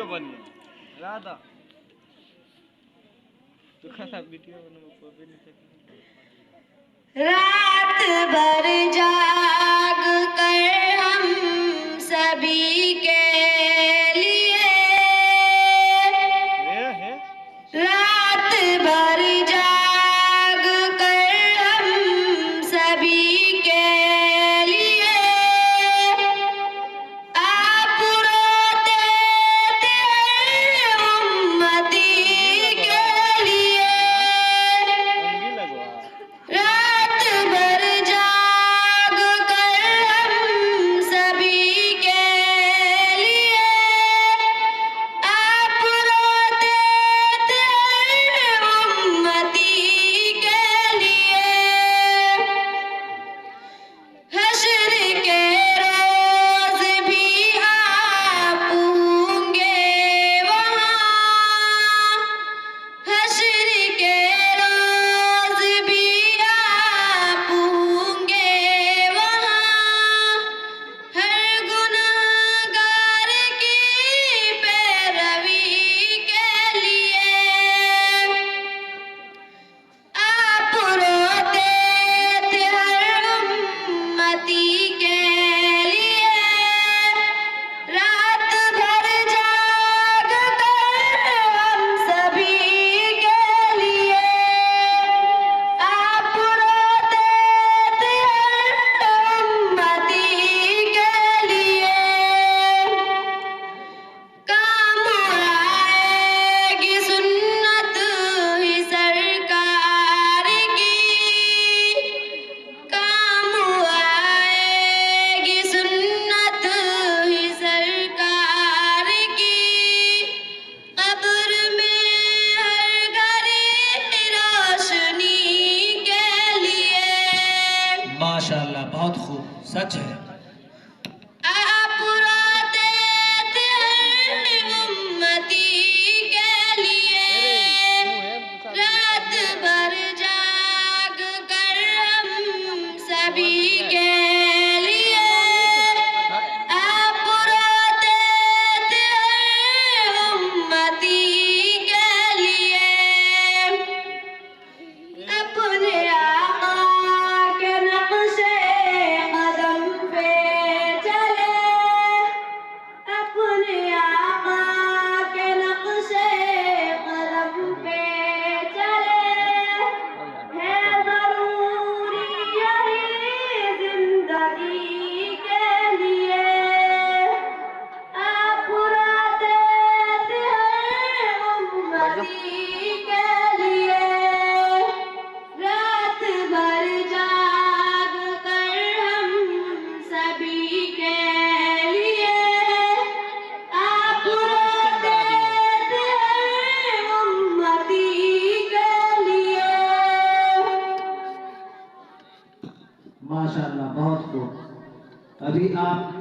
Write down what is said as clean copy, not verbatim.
Video बनी राधा तो खासा वीडियो बने नहीं सकी। रात भर जाग कर हम सभी के लिए रात भर जाग कर हम सभी के लिए आप रोते थे उम्मती के लिए रात भर जाग कर हम सभी के लिए आप रोते थे उम्मती के लिए हश्र के रोज भी आप होंगे वहाँ हश्र के रोज भी आप होंगे वहाँ हर गुनहगार की पैरवी के लिए आप रोते थे हर उम्मती के लिए रात भर जाग कर हम सभी के लिए आप रोते थे हर उम्मती के लिए काम आएगी सुन्नत ही सरकार की काम आएगी सुन्नत ही सरकार की कब्र में हर घड़ी रोशनी के लिए माशाअल्लाह बहुत खूब सच है आप रोते थे हर उम्मती के लिए रात भर जाग कर हम सभी के लिए आप रोते थे हर उम्मती के लिए अपने आका के नक्शे कदम पे चले अपने आका के नक्शे कदम पे चले है ज़रूरी यही जिंदगी के लिए आप रोते थे हर उम्मती के लिए रात भर जाग कर हम सभी के लिए आप रोते थे हर उम्मती के लिए माशाअल्लाह बहुत खूब अभी आप